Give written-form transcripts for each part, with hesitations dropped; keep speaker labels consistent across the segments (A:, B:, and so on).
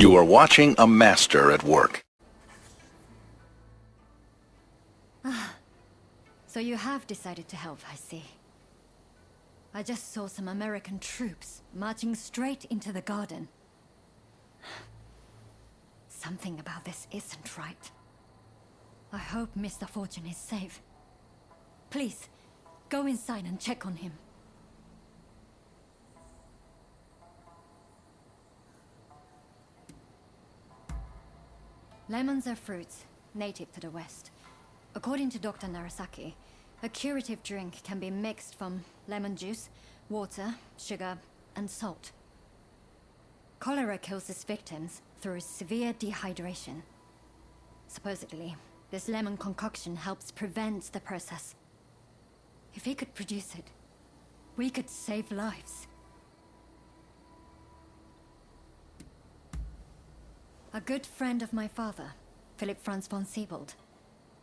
A: You are watching a master at work.
B: So you have decided to help, I see. I just saw some American troops marching straight into the garden. Something about this isn't right. I hope Mr. Fortune is safe. Please, go inside and check on him. Lemons are fruits, native to the West. According to Dr. Narasaki, a curative drink can be mixed from lemon juice, water, sugar, and salt. Cholera kills its victims through severe dehydration. Supposedly, this lemon concoction helps prevent the process. If he could produce it, we could save lives. A good friend of my father, Philip Franz von Siebold.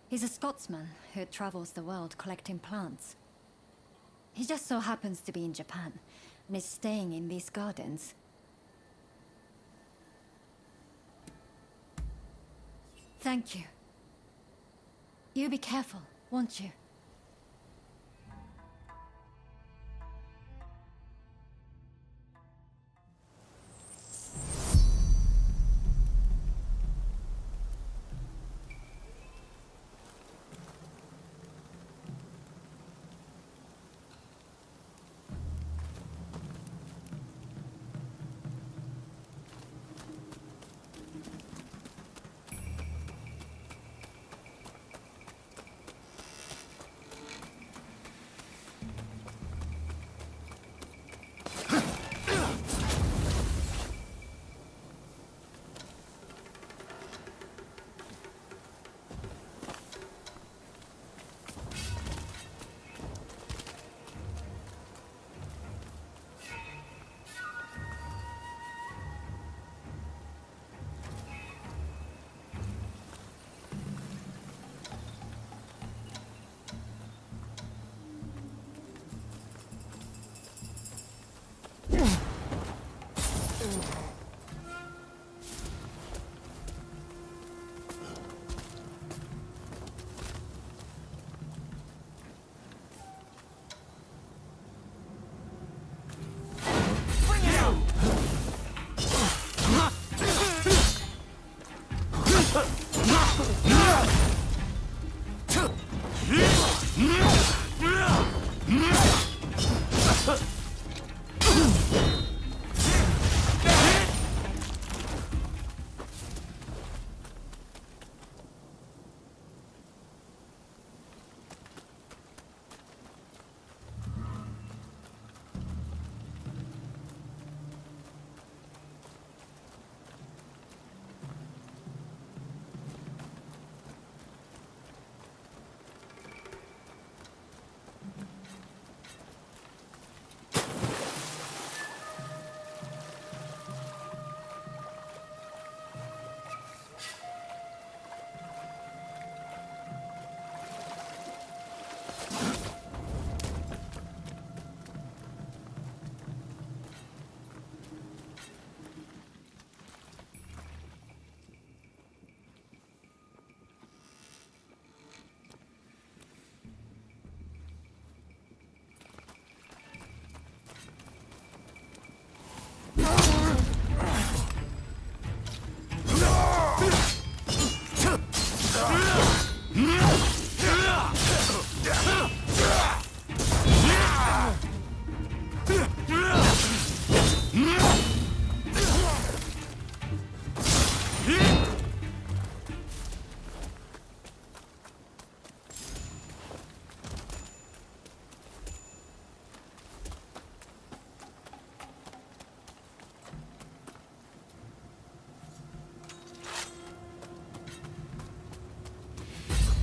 B: He's a Scotsman who travels the world collecting plants. He just so happens to be in Japan and is staying in these gardens. Thank you. You be careful, won't you?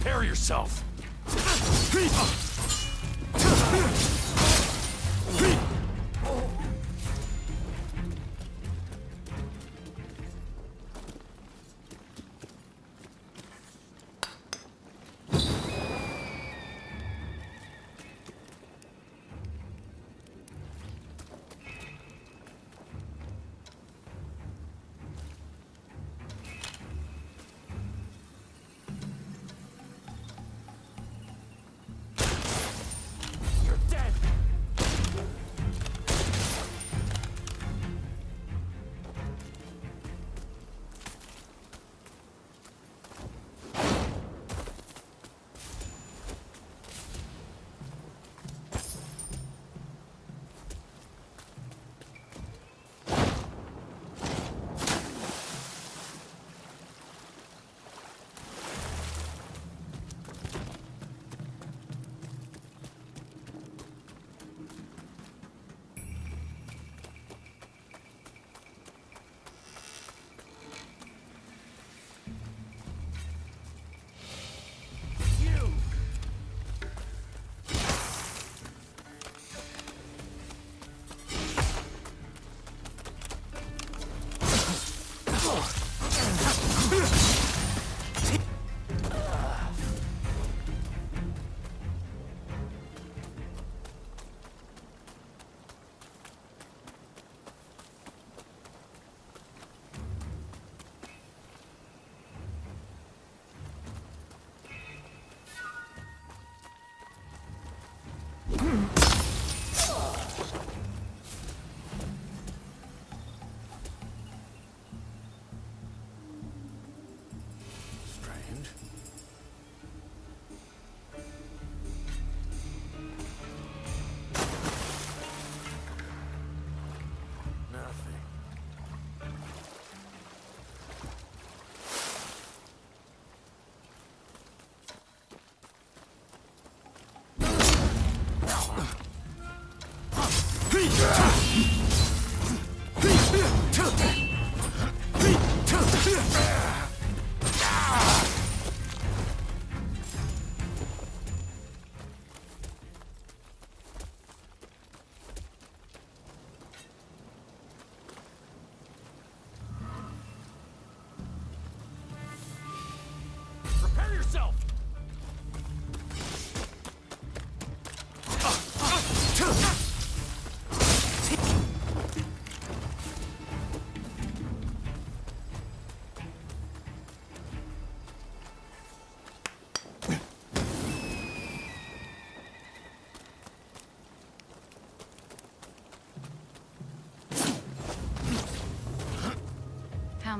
C: Prepare yourself!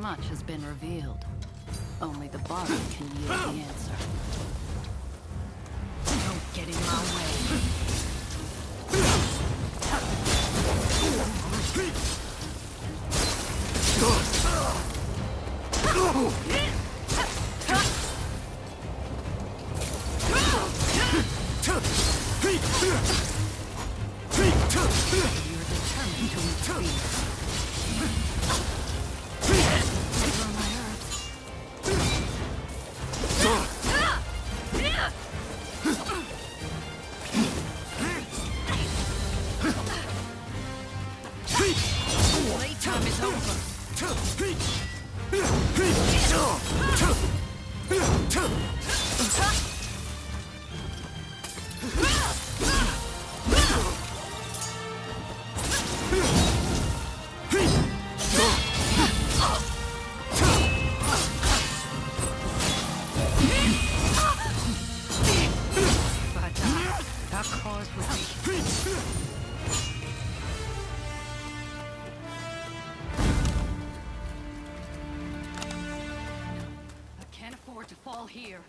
D: much has been revealed. Only the body can yield the answer. Don't get in my way. You're determined to interfere. These are my herbs. Playtime is over. But our cause will be I can't afford to fall here.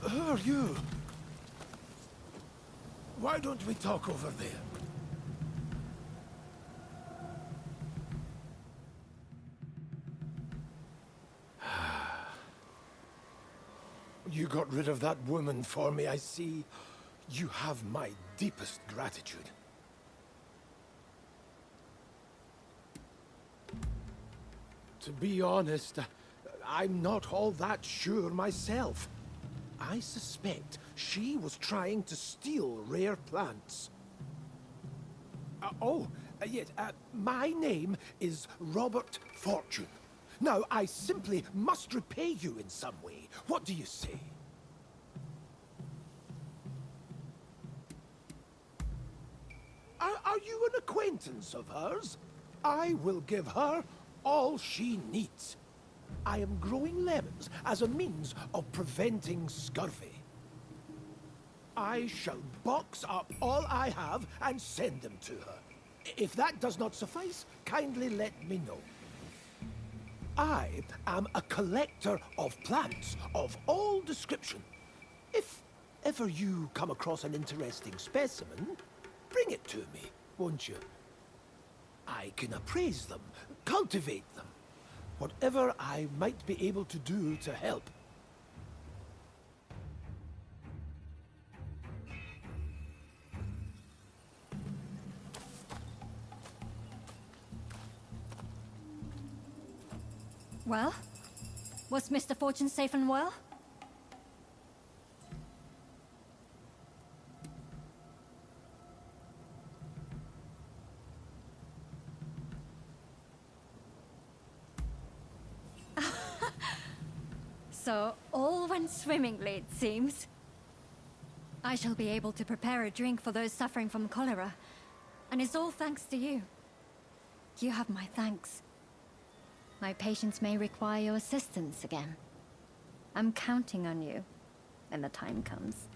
E: Who are you? Why don't we talk over there? You got rid of that woman for me, I see. You have my deepest gratitude. To be honest, I'm not all that sure myself. I suspect she was trying to steal rare plants. Yes, my name is Robert Fortune. Now, I simply must repay you in some way. What do you say? Are you an acquaintance of hers? I will give her all she needs. I am growing lemons as a means of preventing scurvy. I shall box up all I have and send them to her. If that does not suffice, kindly let me know. I am a collector of plants of all description. If ever you come across an interesting specimen, bring it to me, won't you? I can appraise them, cultivate them, whatever I might be able to do to help.
B: Well? Was Mr. Fortune safe and well? So, all went swimmingly, it seems. I shall be able to prepare a drink for those suffering from cholera. And it's all thanks to you. You have my thanks. My patients may require your assistance again. I'm counting on you when the time comes.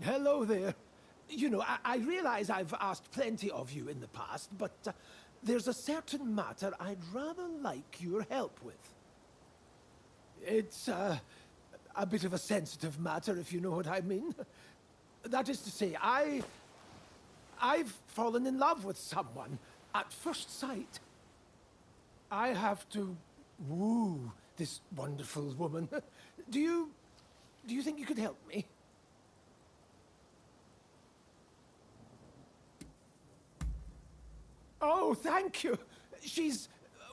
E: Hello there. You know, I realize I've asked plenty of you in the past, but there's a certain matter I'd rather like your help with. It's a bit of a sensitive matter, if you know what I mean. That is to say, I've fallen in love with someone at first sight. I have to woo this wonderful woman. Do you think you could help me? Oh, thank you.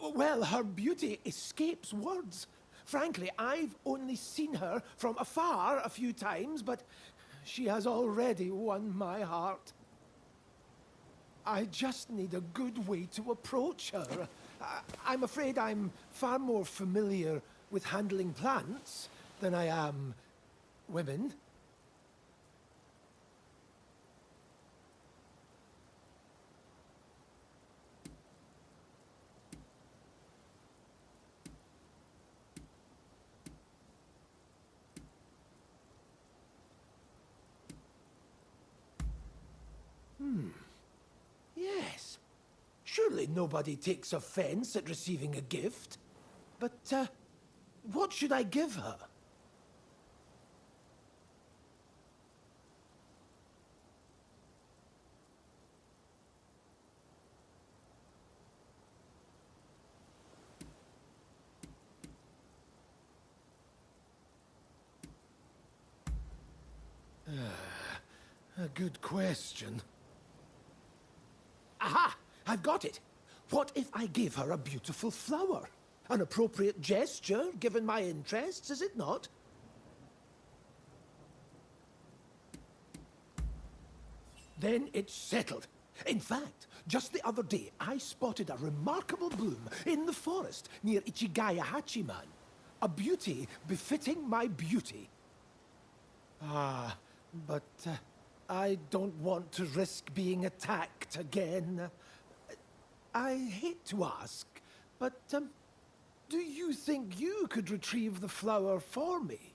E: Well, her beauty escapes words. Frankly, I've only seen her from afar a few times, but she has already won my heart. I just need a good way to approach her. I'm afraid I'm far more familiar with handling plants than I am women. Yes. Surely nobody takes offense at receiving a gift. But, what should I give her? A good question. Aha! I've got it! What if I gave her a beautiful flower? An appropriate gesture, given my interests, is it not? Then it's settled. In fact, just the other day, I spotted a remarkable bloom in the forest near Ichigaya Hachiman. A beauty befitting my beauty. But I don't want to risk being attacked again. I hate to ask, but do you think you could retrieve the flower for me?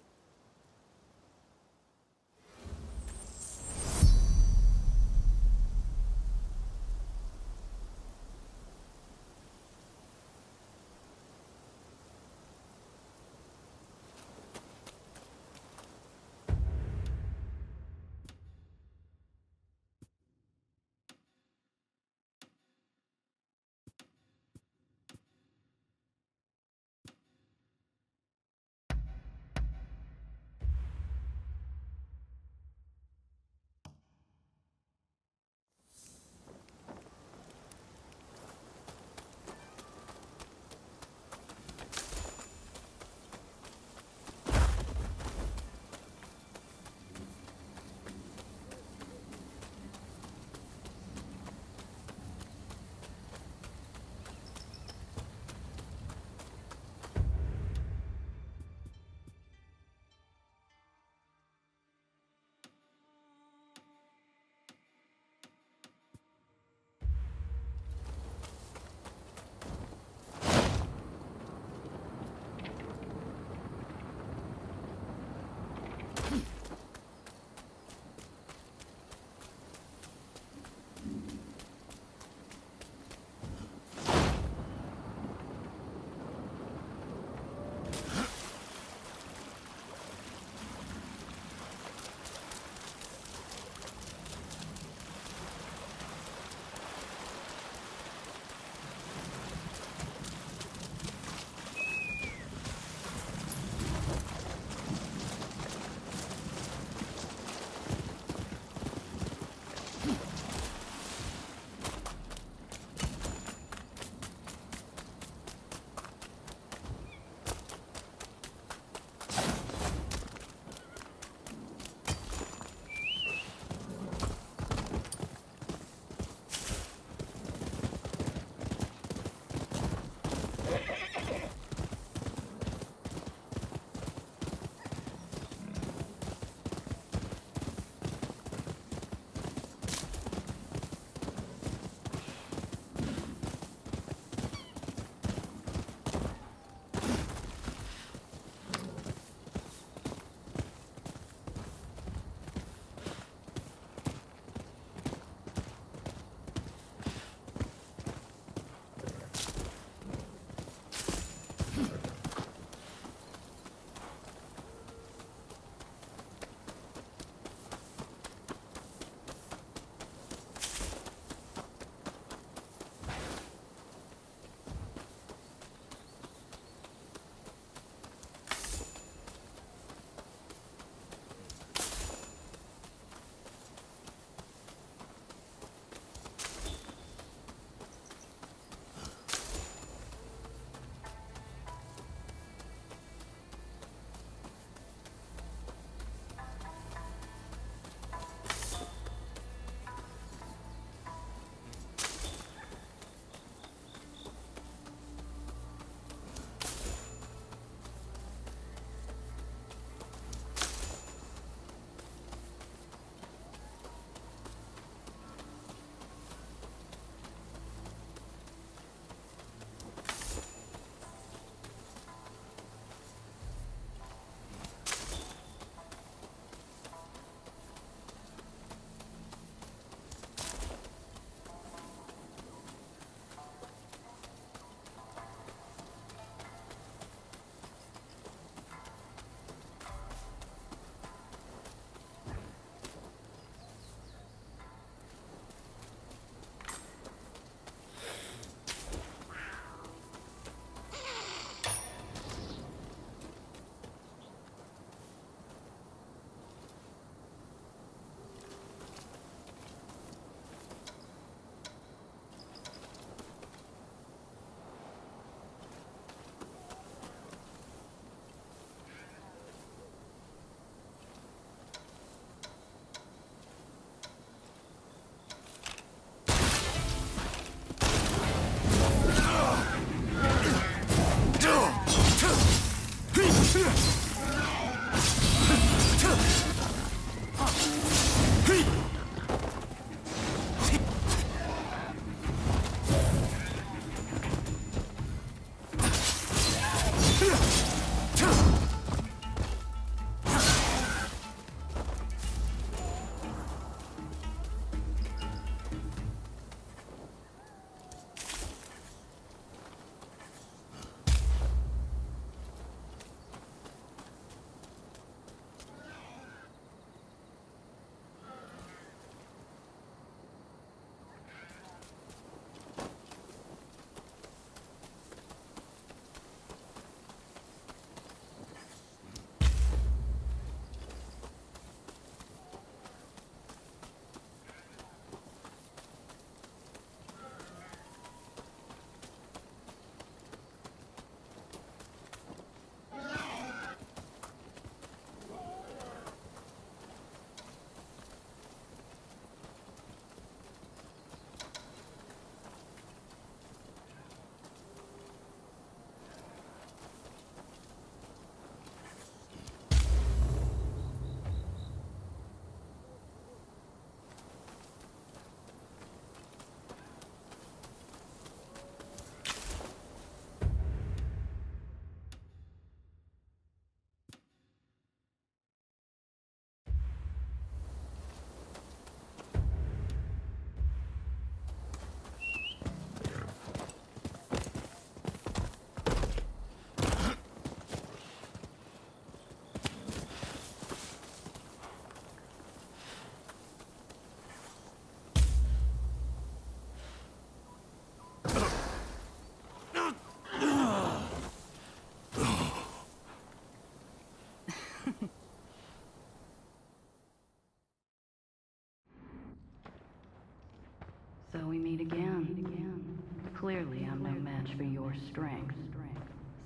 D: for your strength,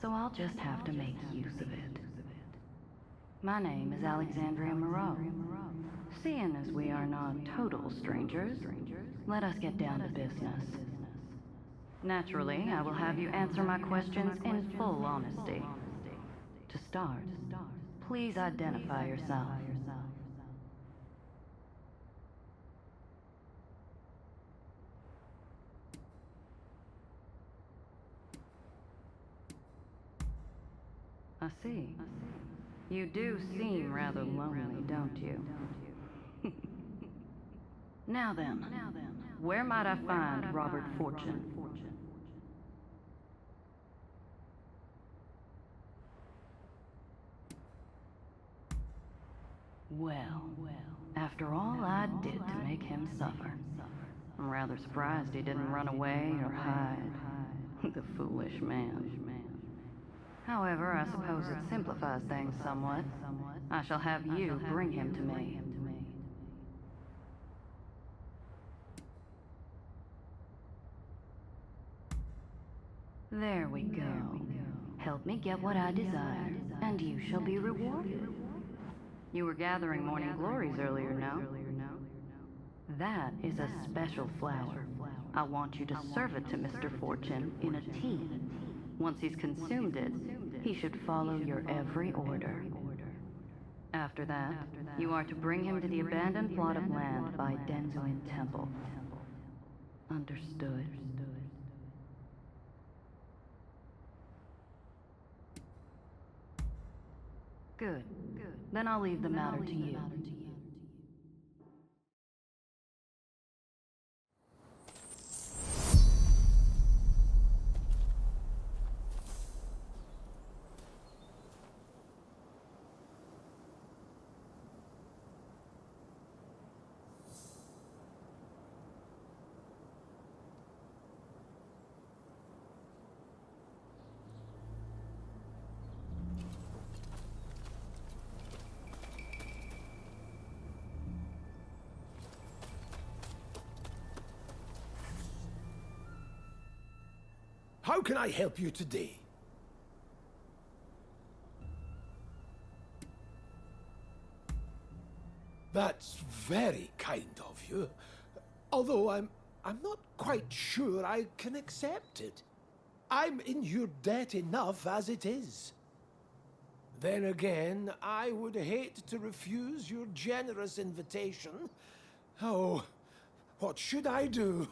D: so I'll just have to make use of it. My name is Alexandria Moreau. Seeing as we are not total strangers, let us get down to business. Naturally, I will have you answer my questions in full honesty. To start, please identify yourself. I see. You do seem rather lonely, don't you? Now then, where might I find Robert Fortune? Well, after all I did to make him suffer, I'm rather surprised he didn't run away or hide. The foolish man. However, I suppose it simplifies things somewhat. I shall have you bring him to me. There we go. Help me get what I desire, and you shall be rewarded. You were gathering morning glories earlier, no? That is a special flower. I want you to serve it to Mr. Fortune in a tea. Once he's consumed it, he should follow your every order. After that, you are to bring him to the abandoned plot of land by Denzuin Temple. Understood? Good. Then I'll leave the matter to you.
E: How can I help you today? That's very kind of you. Although I'm not quite sure I can accept it. I'm in your debt enough as it is. Then again, I would hate to refuse your generous invitation. Oh, what should I do?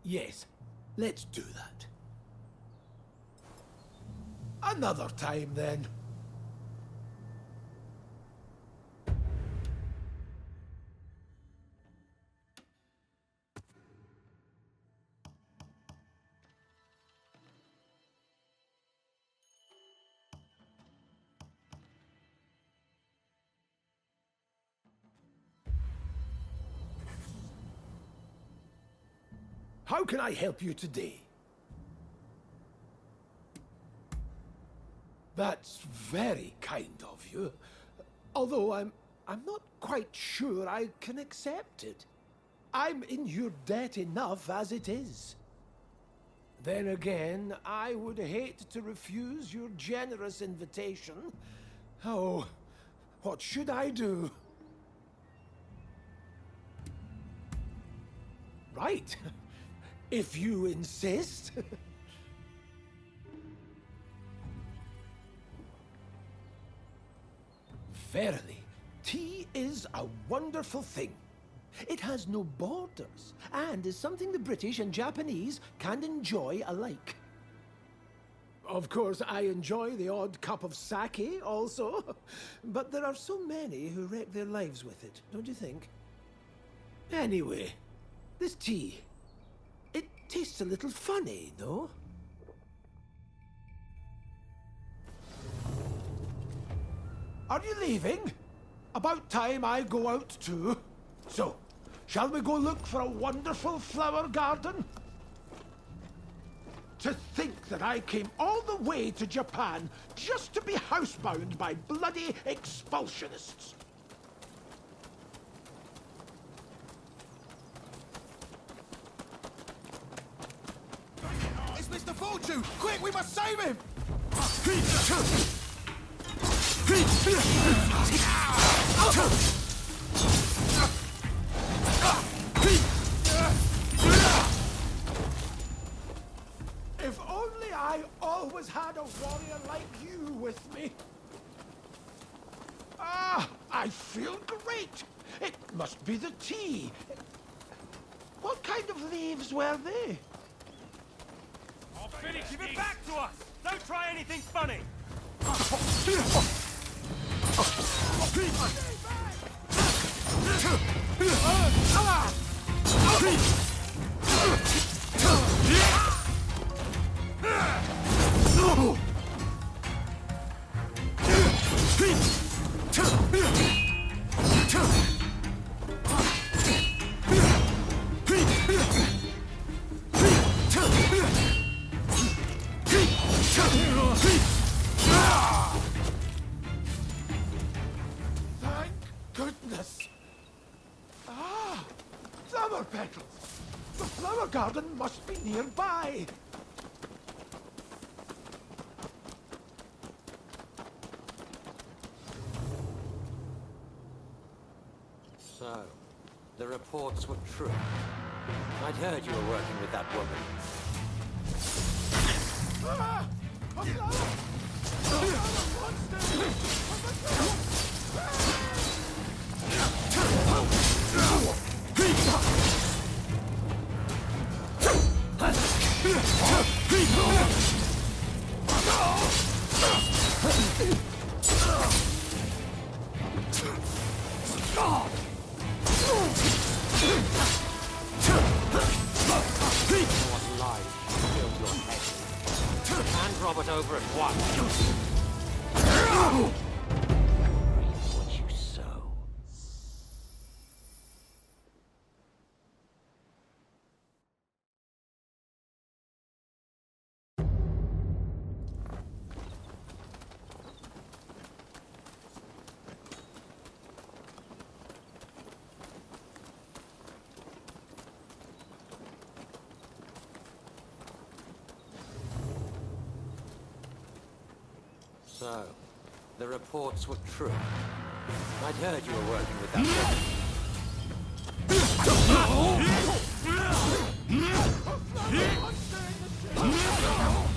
E: Yes, let's do that. Another time, then. How can I help you today? That's very kind of you. Although I'm not quite sure I can accept it. I'm in your debt enough as it is. Then again, I would hate to refuse your generous invitation. Oh, what should I do? Right. If you insist. Verily, tea is a wonderful thing. It has no borders, and is something the British and Japanese can enjoy alike. Of course, I enjoy the odd cup of sake also, but there are so many who wreck their lives with it, don't you think? Anyway, this tea, it tastes a little funny, no? Are you leaving? About time I go out too. So, shall we go look for a wonderful flower garden? To think that I came all the way to Japan just to be housebound by bloody expulsionists.
F: Mr. Fortune! Quick, we must save him!
E: If only I always had a warrior like you with me. Ah, I feel great. It must be the tea. What kind of leaves were they?
C: I'll finish. Give it back to us! Don't try anything funny!
E: Thank goodness. Ah, flower petals. The flower garden must be nearby.
G: So, the reports were true. I'd heard you were working with that woman.
E: Ah, a flower! A flower monster!
G: What lies filled your head? Hand Robert over at once. Reap what you sow. So, the reports were true. I'd heard you were working with that woman. Reap what you sow.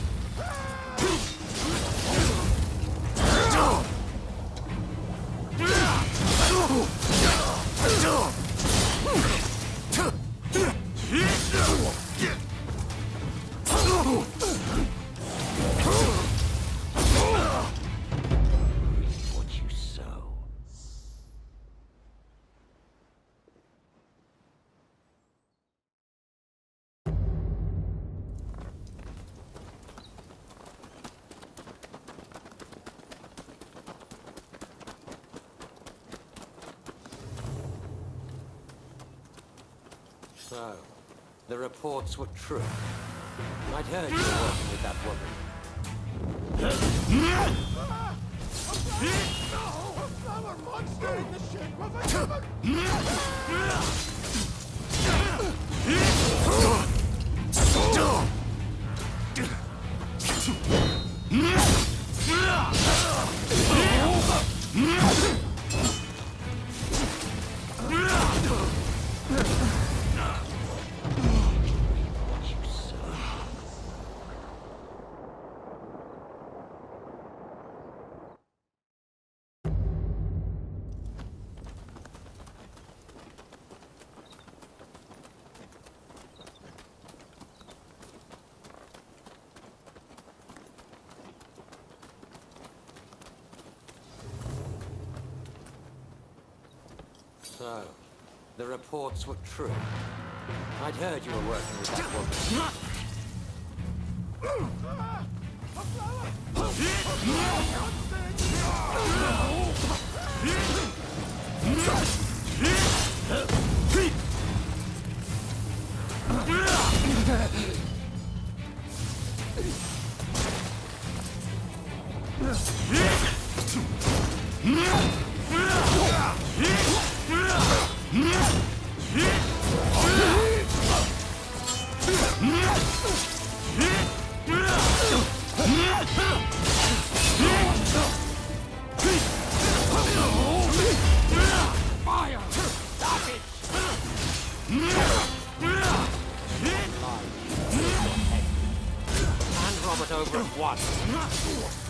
G: So, the reports were true. I'd heard you were working with that woman.
E: A flower monster in the shape of a human!
G: What you sow. So, the reports were true. I'd heard you were working with that woman. drop it over at once.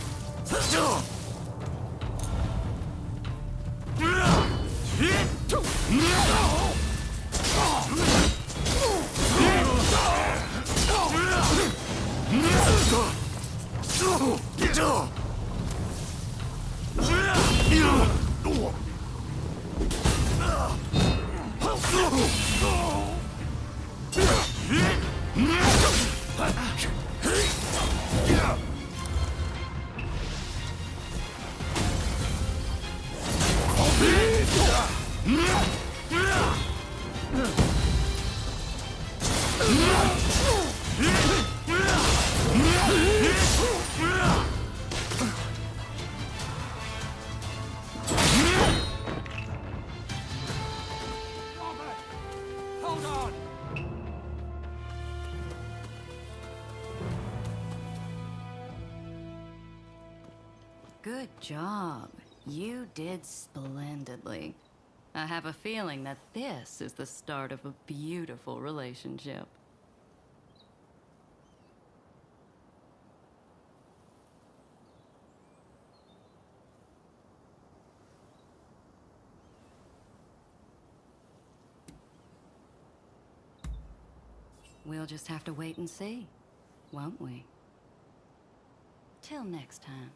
C: Hold on!
D: Good job. You did splendidly. I have a feeling that this is the start of a beautiful relationship. We'll just have to wait and see, won't we? Till next time.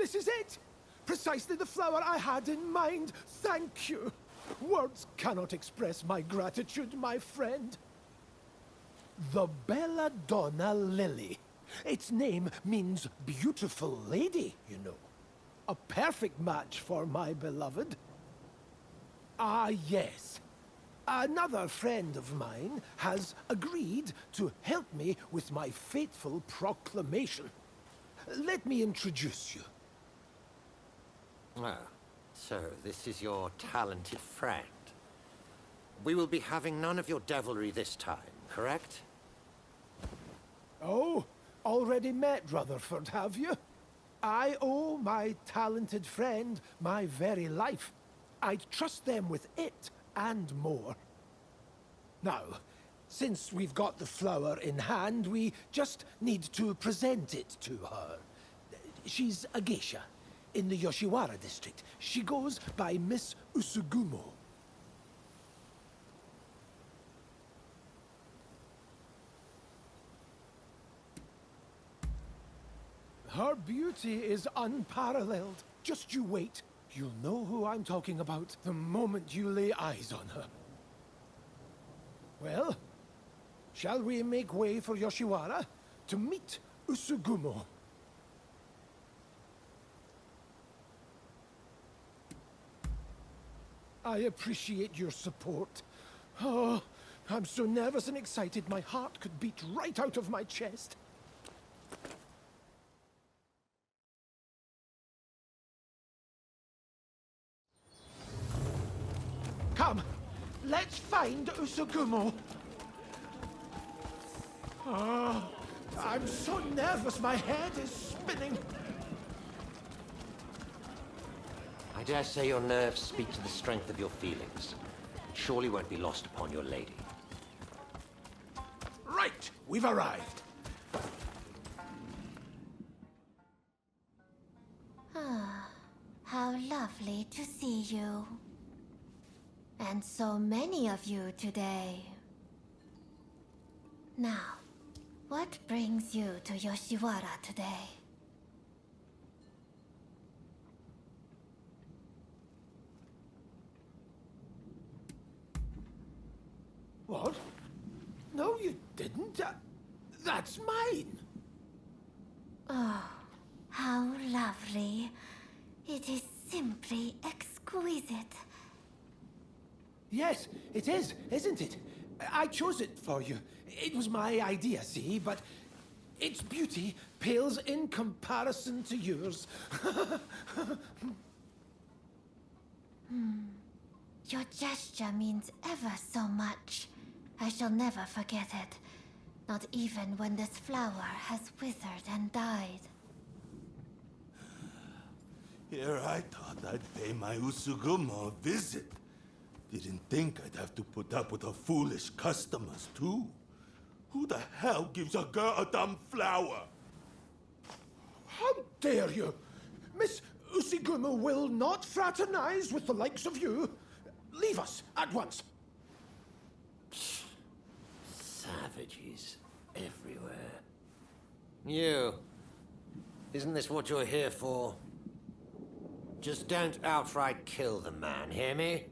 E: This is it! Precisely the flower I had in mind. Thank you. Words cannot express my gratitude, my friend. The Belladonna Lily. Its name means beautiful lady, you know. A perfect match for my beloved. Ah, yes. Another friend of mine has agreed to help me with my fateful proclamation. Let me introduce you.
G: Ah, so this is your talented friend. We will be having none of your devilry this time, correct?
E: Oh, already met Rutherford, have you? I owe my talented friend my very life. I'd trust them with it and more. Now, since we've got the flower in hand, we just need to present it to her. She's a geisha in the Yoshiwara district. She goes by Miss Usugumo. Her beauty is unparalleled. Just you wait. You'll know who I'm talking about the moment you lay eyes on her. Well, shall we make way for Yoshiwara to meet Usugumo? I appreciate your support. Oh, I'm so nervous and excited my heart could beat right out of my chest. Come, let's find Usugumo. Oh, I'm so nervous, my head is spinning.
G: I dare say your nerves speak to the strength of your feelings. Surely won't be lost upon your lady.
E: Right, we've arrived.
H: How lovely to see you. And so many of you today. Now, what brings you to Yoshiwara today?
E: What? No, you didn't. That's mine.
H: Oh, how lovely. It is simply exquisite.
E: Yes, it is, isn't it? I chose it for you. It was my idea, see, but its beauty pales in comparison to yours.
H: Your gesture means ever so much. I shall never forget it. Not even when this flower has withered and died.
F: Here I thought I'd pay my Usugumo a visit. Didn't think I'd have to put up with her foolish customers, too. Who the hell gives a girl a dumb flower?
E: How dare you? Miss Usugumo will not fraternize with the likes of you. Leave us at once.
G: Savages everywhere. You. Isn't this what you're here for? Just don't outright kill the man, hear me?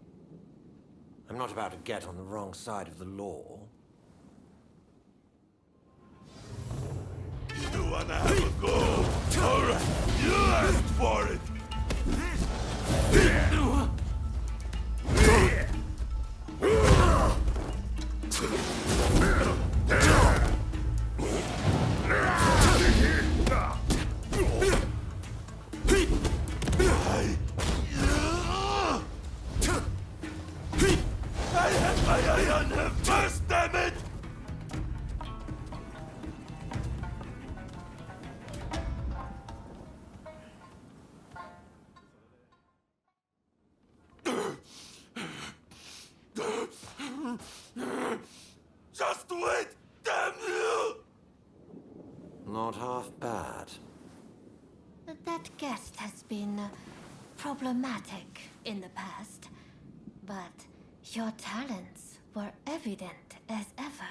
G: I'm not about to get on the wrong side of the law.
F: You wanna have a go? Alright, you asked for it! I had my eye on him first, damn it! Just wait, damn you!
G: Not half bad.
H: That guest has been problematic in the past, but your talents were evident as ever.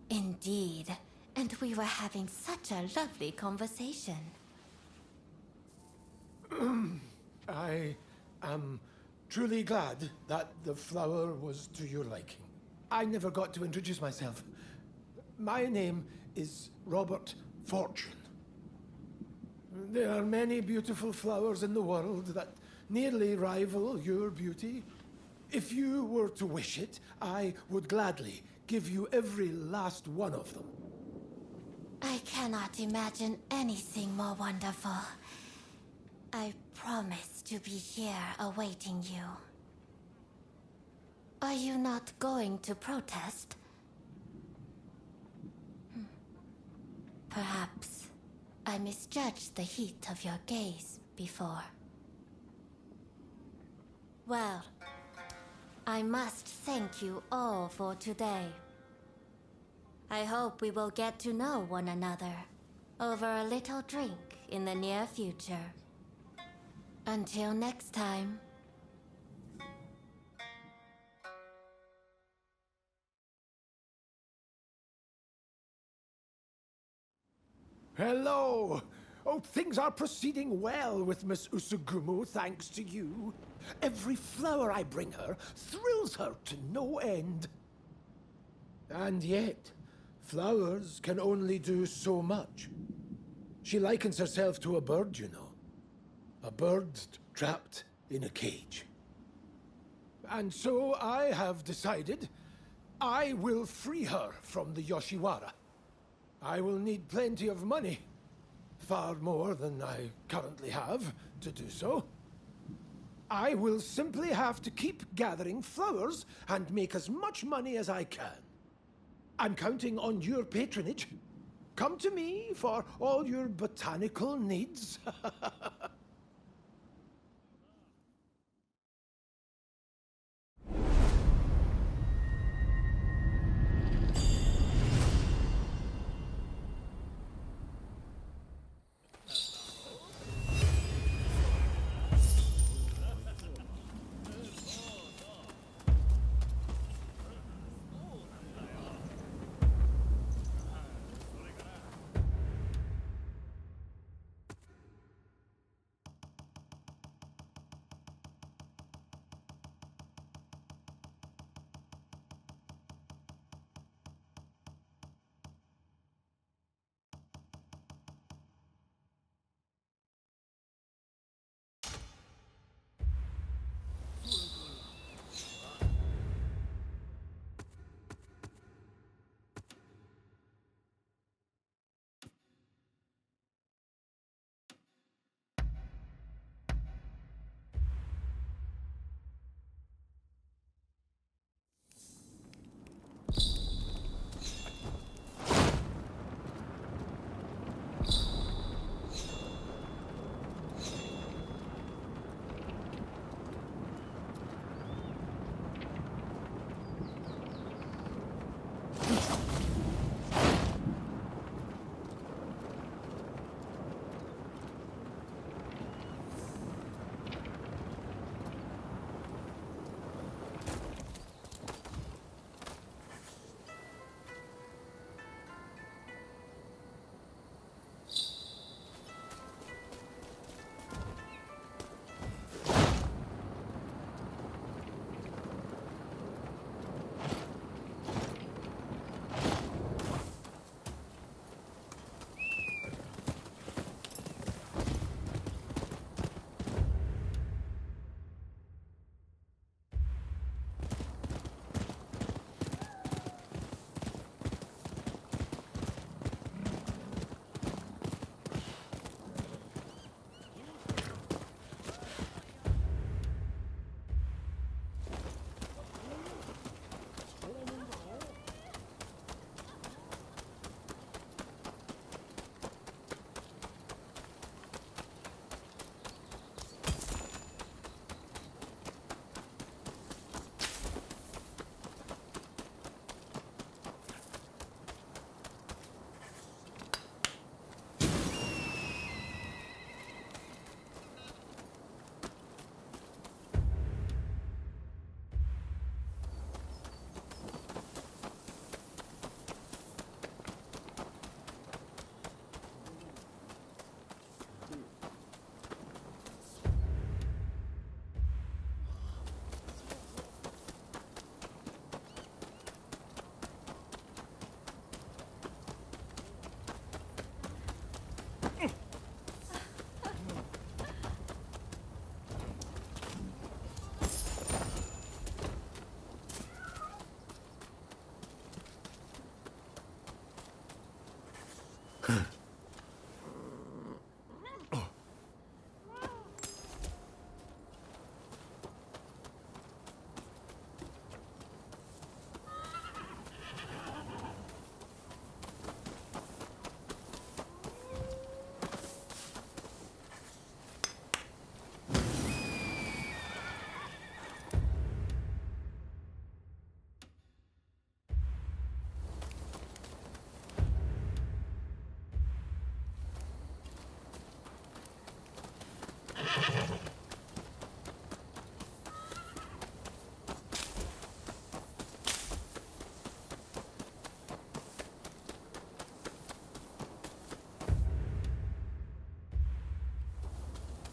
H: Indeed, and we were having such a lovely conversation.
E: I am truly glad that the flower was to your liking. I never got to introduce myself. My name is Robert Fortune. There are many beautiful flowers in the world that nearly rival your beauty. If you were to wish it, I would gladly give you every last one of them.
H: I cannot imagine anything more wonderful. I promise to be here awaiting you. Are you not going to protest? Perhaps I misjudged the heat of your gaze before. Well, I must thank you all for today. I hope we will get to know one another over a little drink in the near future. Until next time.
E: Hello! Oh, things are proceeding well with Miss Usugumo, thanks to you. Every flower I bring her thrills her to no end. And yet, flowers can only do so much. She likens herself to a bird, you know. A bird trapped in a cage. And so I have decided I will free her from the Yoshiwara. I will need plenty of money. Far more than I currently have to do so. I will simply have to keep gathering flowers and make as much money as I can. I'm counting on your patronage. Come to me for all your botanical needs.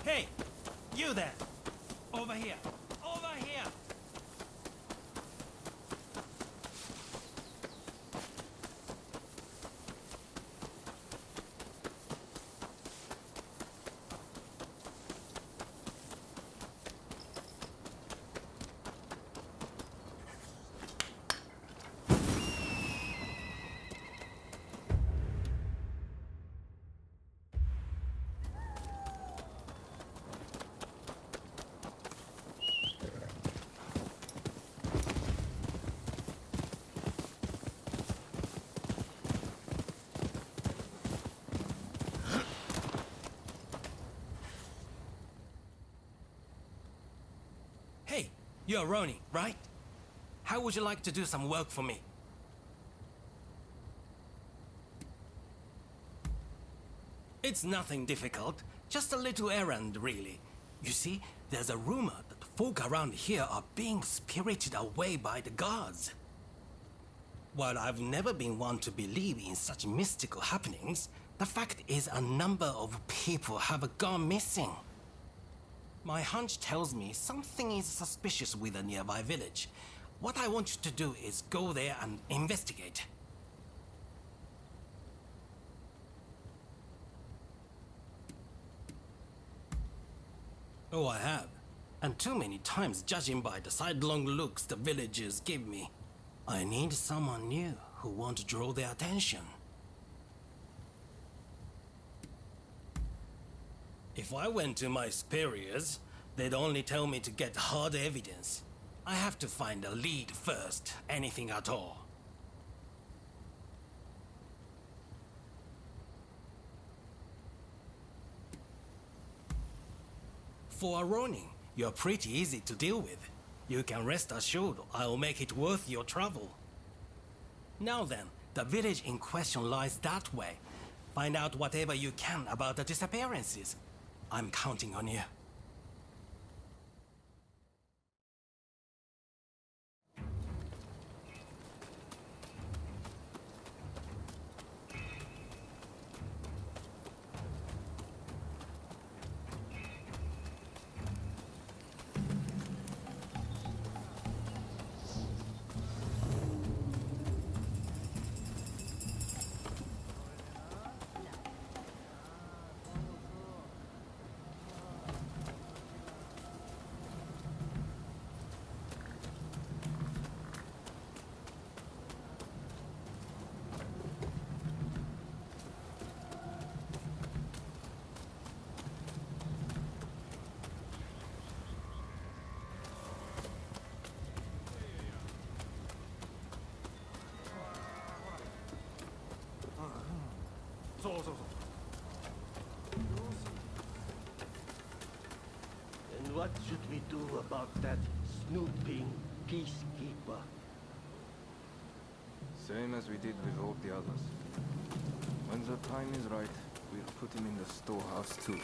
C: Hey, you there! Over here! Over here! You're Ronin, right? How would you like to do some work for me? It's nothing difficult, just a little errand, really. You see, there's a rumor that folk around here are being spirited away by the gods. While I've never been one to believe in such mystical happenings, the fact is a number of people have gone missing. My hunch tells me something is suspicious with a nearby village. What I want you to do is go there and investigate. Oh, I have. And too many times, judging by the sidelong looks the villagers give me. I need someone new who won't draw their attention. If I went to my superiors, they'd only tell me to get hard evidence. I have to find a lead first, anything at all. For a Ronin, you're pretty easy to deal with. You can rest assured I'll make it worth your trouble. Now then, the village in question lies that way. Find out whatever you can about the disappearances. I'm counting on you.
I: And what should we do about that snooping peacekeeper?
J: Same as we did with all the others. When the time is right, we'll put him in the storehouse too.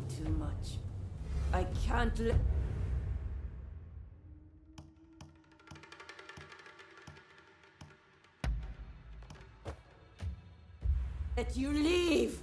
K: too much. I can't let you leave!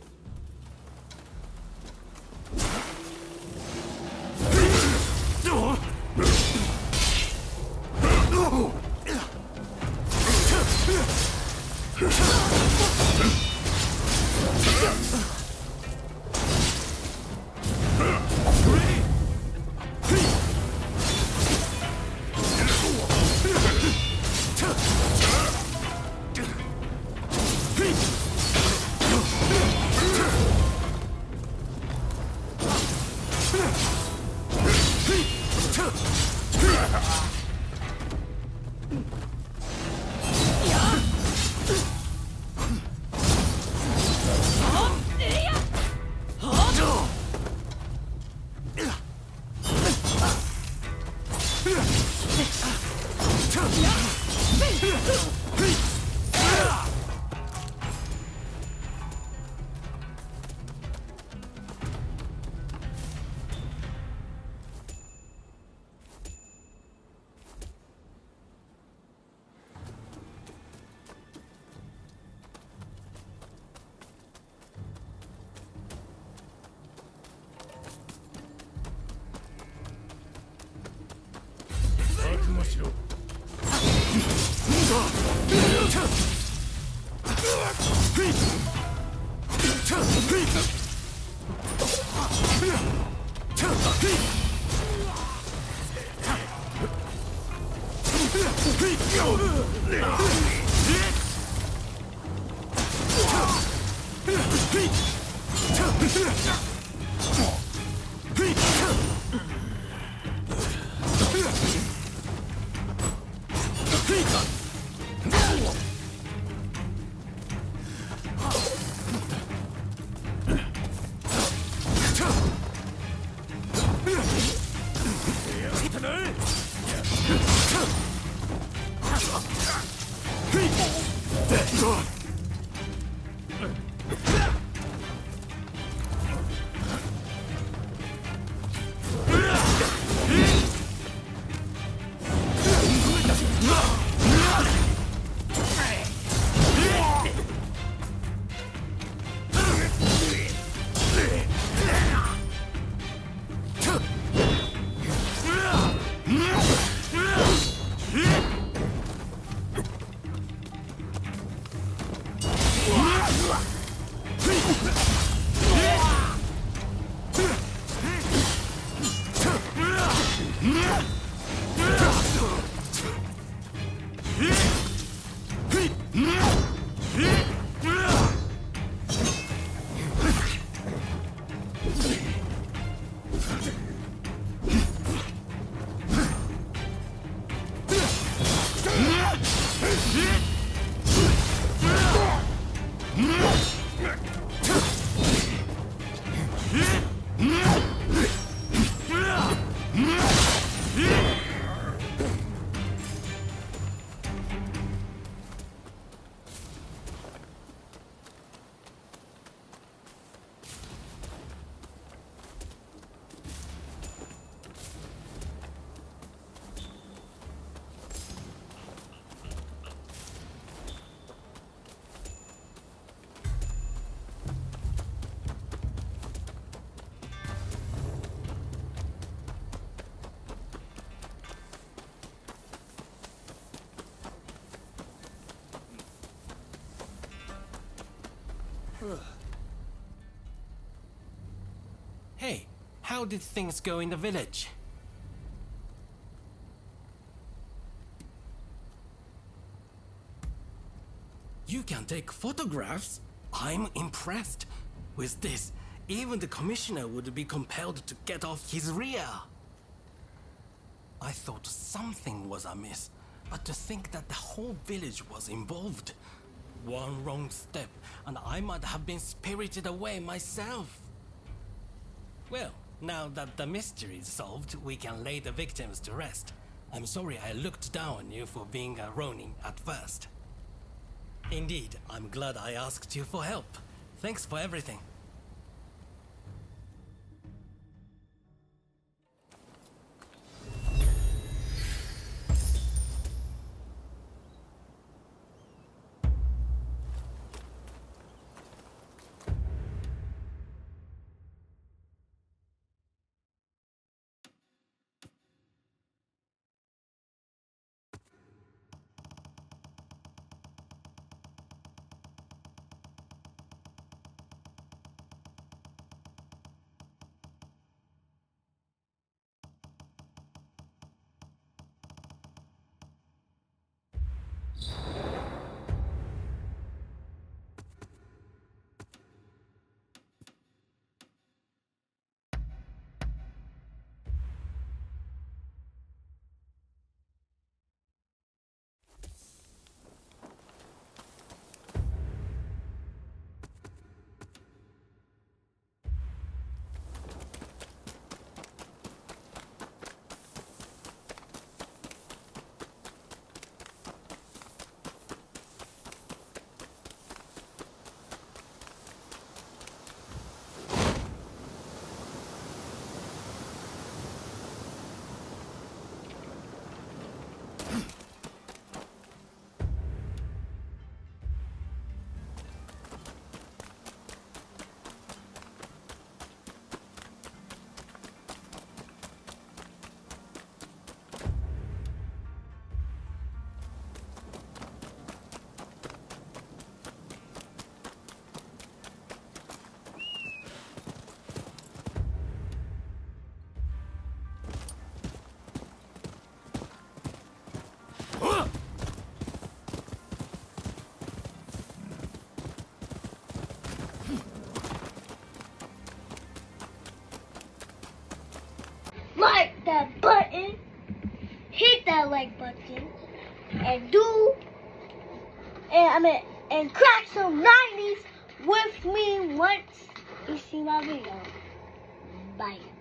C: Hey, how did things go in the village? You can take photographs? I'm impressed. With this, even the commissioner would be compelled to get off his rear. I thought something was amiss, but to think that the whole village was involved. One wrong step, and I might have been spirited away myself. Well, now that the mystery is solved, we can lay the victims to rest. I'm sorry I looked down on you for being a Ronin at first. Indeed, I'm glad I asked you for help. Thanks for everything.
L: that button, hit that like button, and and crack some 90s with me once you see my video. Bye.